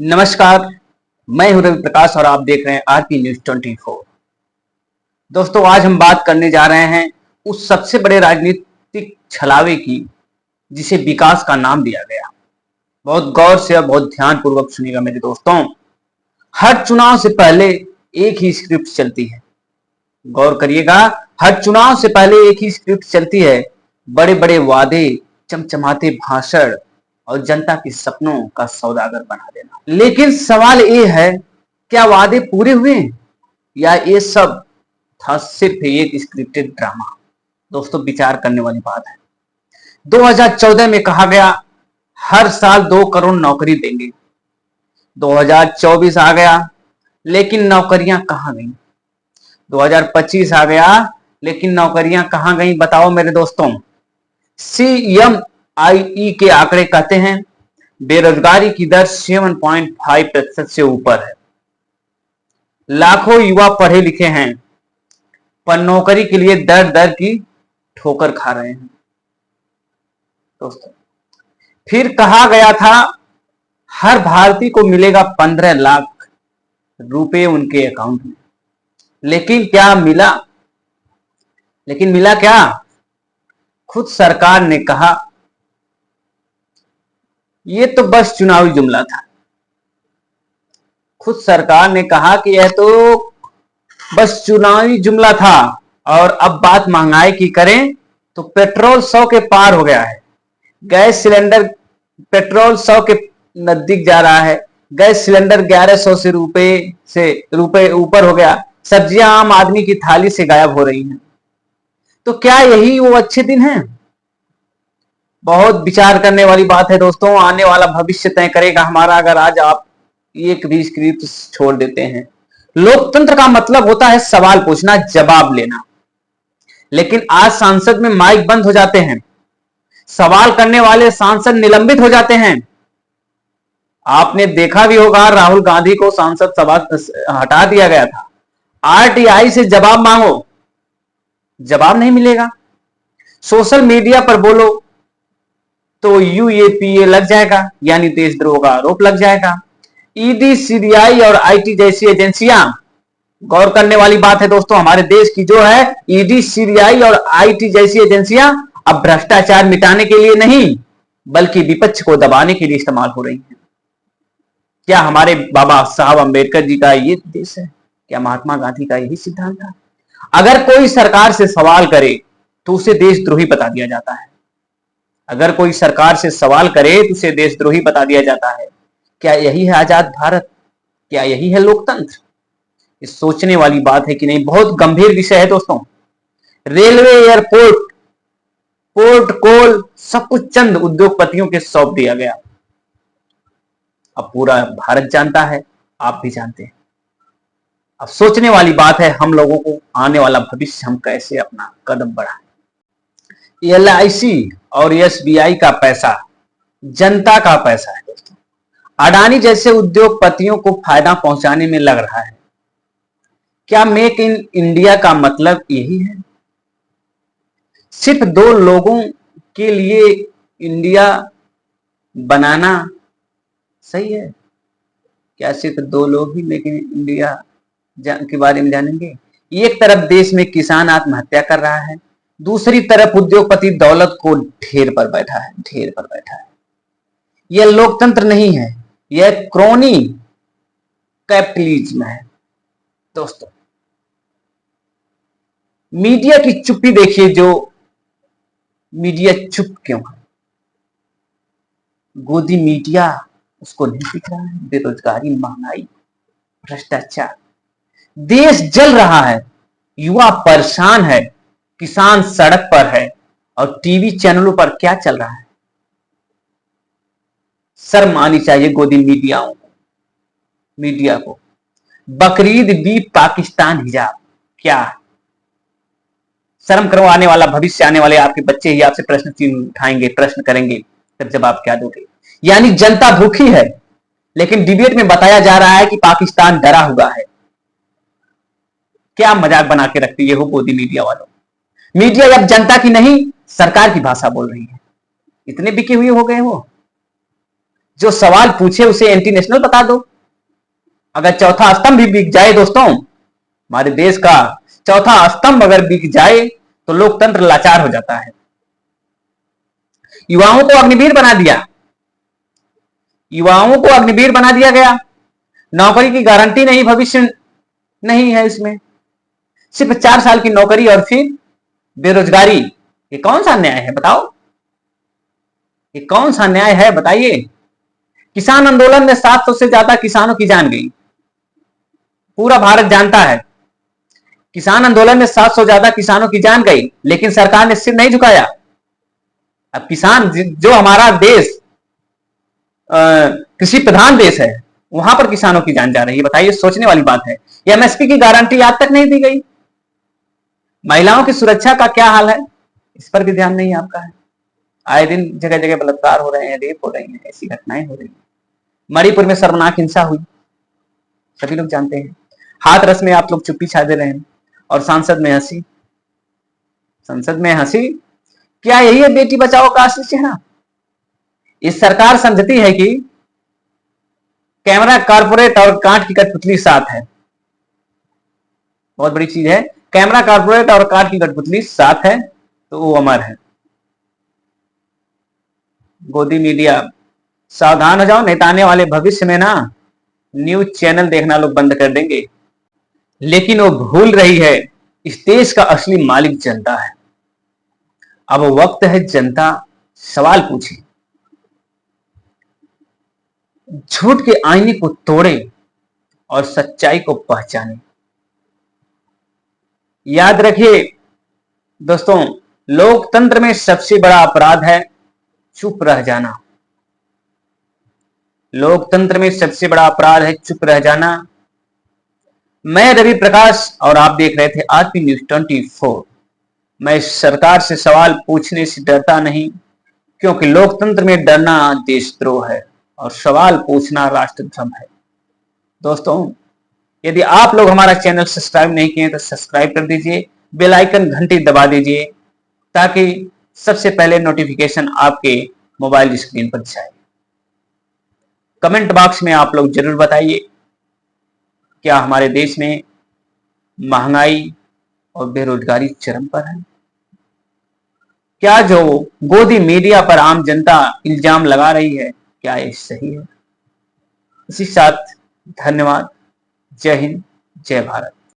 नमस्कार। मैं हूं रवि प्रकाश और आप देख रहे हैं आरपी न्यूज 24। दोस्तों, आज हम बात करने जा रहे हैं उस सबसे बड़े राजनीतिक छलावे की जिसे विकास का नाम दिया गया। बहुत गौर से और बहुत ध्यान पूर्वक सुनिएगा मेरे दोस्तों। हर चुनाव से पहले एक ही स्क्रिप्ट चलती है। गौर करिएगा, हर चुनाव से पहले एक ही स्क्रिप्ट चलती है। बड़े बड़े वादे, चमचमाते भाषण और जनता के सपनों का सौदागर बना देना। लेकिन सवाल ये है, क्या वादे पूरे हुए या ये सब था सिर्फ एक स्क्रिप्टेड ड्रामा? दोस्तों, विचार करने वाली बात है। 2014 में कहा गया हर साल 2 करोड़ नौकरी देंगे। 2024 आ गया, लेकिन नौकरियां कहां गई? 2025 आ गया, लेकिन नौकरियां कहां गई? बताओ मेरे दोस्तों। CMIE के आंकड़े कहते हैं बेरोजगारी की दर 7.5% से ऊपर है। लाखों युवा पढ़े लिखे हैं पर नौकरी के लिए दर दर की ठोकर खा रहे हैं। दोस्तों, फिर कहा गया था हर भारतीय को मिलेगा 15 लाख रुपए उनके अकाउंट में। लेकिन क्या मिला? क्या? खुद सरकार ने कहा ये तो बस चुनावी जुमला था। खुद सरकार ने कहा कि यह तो बस चुनावी जुमला था। और अब बात महंगाई की करें तो पेट्रोल 100 के पार हो गया है। गैस सिलेंडर पेट्रोल 100 के नजदीक जा रहा है। गैस सिलेंडर 1100 से रुपए ऊपर हो गया। सब्जियां आम आदमी की थाली से गायब हो रही हैं। तो क्या यही वो अच्छे दिन हैं? बहुत विचार करने वाली बात है दोस्तों। आने वाला भविष्य तय करेगा हमारा, अगर आज आप एक भी स्क्रिप्ट छोड़ देते हैं। लोकतंत्र का मतलब होता है सवाल पूछना, जवाब लेना। लेकिन आज संसद में माइक बंद हो जाते हैं। सवाल करने वाले सांसद निलंबित हो जाते हैं। आपने देखा भी होगा, राहुल गांधी को सांसद सभा हटा दिया गया था। RTI से जवाब मांगो, जवाब नहीं मिलेगा। सोशल मीडिया पर बोलो तो UAPA लग जाएगा, यानी देशद्रोह का आरोप लग जाएगा। ED, CBI और IT जैसी एजेंसियां, गौर करने वाली बात है दोस्तों, हमारे देश की जो है ED, CBI और IT जैसी एजेंसियां अब भ्रष्टाचार मिटाने के लिए नहीं बल्कि विपक्ष को दबाने के लिए इस्तेमाल हो रही हैं। क्या हमारे बाबा साहब अंबेडकर जी का ये देश है? क्या महात्मा गांधी का यही सिद्धांत था? अगर कोई सरकार से सवाल करे तो उसे देशद्रोही बता दिया जाता है। अगर कोई सरकार से सवाल करे तो उसे देशद्रोही बता दिया जाता है। क्या यही है आजाद भारत? क्या यही है लोकतंत्र? ये सोचने वाली बात है कि नहीं? बहुत गंभीर विषय है दोस्तों। रेलवे, एयरपोर्ट, पोर्ट, कोल, सब कुछ चंद उद्योगपतियों के सौंप दिया गया। अब पूरा भारत जानता है, आप भी जानते हैं। अब सोचने वाली बात है हम लोगों को, आने वाला भविष्य हम कैसे अपना कदम बढ़ाएं। LIC और SBI का पैसा जनता का पैसा है दोस्तों। अडानी जैसे उद्योगपतियों को फायदा पहुंचाने में लग रहा है। क्या मेक इन इंडिया का मतलब यही है? सिर्फ 2 लोगों के लिए इंडिया बनाना सही है? क्या सिर्फ 2 लोग ही मेक इन इंडिया के बारे में जानेंगे? एक तरफ देश में किसान आत्महत्या कर रहा है, दूसरी तरफ उद्योगपति दौलत को ढेर पर बैठा है। यह लोकतंत्र नहीं है, यह क्रोनी कैपिटलिज्म है दोस्तों। मीडिया की चुप्पी देखिए, जो मीडिया चुप क्यों है? गोदी मीडिया उसको नहीं दिख रहा है। बेरोजगारी, महंगाई, भ्रष्टाचार, देश जल रहा है, युवा परेशान है, किसान सड़क पर है और टीवी चैनलों पर क्या चल रहा है? शर्म आनी चाहिए गोदी मीडिया को। बकरीद भी पाकिस्तान हिजाब, क्या शर्म करो? आने वाला भविष्य, आने वाले आपके बच्चे ही आपसे प्रश्न उठाएंगे, प्रश्न करेंगे, तब जवाब क्या दोगे? यानी जनता भूखी है, लेकिन डिबेट में बताया जा रहा है कि पाकिस्तान डरा हुआ है। क्या मजाक बना के रखती है वो गोदी मीडिया वालों? मीडिया अब जनता की नहीं सरकार की भाषा बोल रही है। इतने बिके हुए हो गए वो। जो सवाल पूछे उसे एंटी नेशनल बता दो। अगर चौथा स्तंभ भी बिक जाए दोस्तों, हमारे देश का चौथा स्तंभ अगर बिक जाए तो लोकतंत्र लाचार हो जाता है। युवाओं को अग्निवीर बना दिया, युवाओं को अग्निवीर बना दिया गया। नौकरी की गारंटी नहीं, भविष्य नहीं है इसमें। सिर्फ 4 साल की नौकरी और फिर बेरोजगारी। ये कौन सा न्याय है बताओ, ये कौन सा न्याय है बताइए। किसान आंदोलन में 700 से ज्यादा किसानों की जान गई, पूरा भारत जानता है। किसान आंदोलन में 700 ज्यादा किसानों की जान गई, लेकिन सरकार ने सिर नहीं झुकाया। अब किसान, जो हमारा देश कृषि प्रधान देश है, वहां पर किसानों की जान जा रही है, बताइए, सोचने वाली बात है। एमएसपी की गारंटी आज तक नहीं दी गई। महिलाओं की सुरक्षा का क्या हाल है, इस पर भी ध्यान नहीं आपका है। आए दिन जगह जगह बलात्कार हो रहे हैं, रेप हो रही हैं, ऐसी घटनाएं हो रही हैं। मणिपुर में शर्मनाक हिंसा हुई, सभी लोग जानते हैं। हाथरस में आप लोग चुप्पी छा दे रहे हैं, और संसद में हंसी, संसद में हंसी। क्या यही है बेटी बचाओ का असली चेहरा? इस सरकार समझती है कि कैमरा कारपोरेट और कांट की कठपुतली साथ है। बहुत बड़ी चीज है, कैमरा कारपोरेट और कांट की कठपुतली साथ है तो वो अमर है। गोदी मीडिया, सावधान हो जाओ, नहीं तो आने वाले भविष्य में ना न्यूज चैनल देखना लोग बंद कर देंगे। लेकिन वो भूल रही है, इस देश का असली मालिक जनता है। अब वक्त है जनता सवाल पूछे, झूठ के आईने को तोड़े और सच्चाई को पहचाने। याद रखिए दोस्तों, लोकतंत्र में सबसे बड़ा अपराध है चुप रह जाना। लोकतंत्र में सबसे बड़ा अपराध है चुप रह जाना। मैं रवि प्रकाश और आप देख रहे थे आरपी न्यूज 24। मैं सरकार से सवाल पूछने से डरता नहीं, क्योंकि लोकतंत्र में डरना देशद्रोह है और सवाल पूछना राष्ट्रधर्म है। दोस्तों, यदि आप लोग हमारा चैनल सब्सक्राइब नहीं किए तो सब्सक्राइब कर दीजिए, बेल आइकन घंटी दबा दीजिए, ताकि सबसे पहले नोटिफिकेशन आपके मोबाइल स्क्रीन पर जाए। कमेंट बॉक्स में आप लोग जरूर बताइए, क्या हमारे देश में महंगाई और बेरोजगारी चरम पर है? क्या जो गोदी मीडिया पर आम जनता इल्जाम लगा रही है, क्या ये सही है? इसी साथ धन्यवाद। जय हिंद, जय भारत।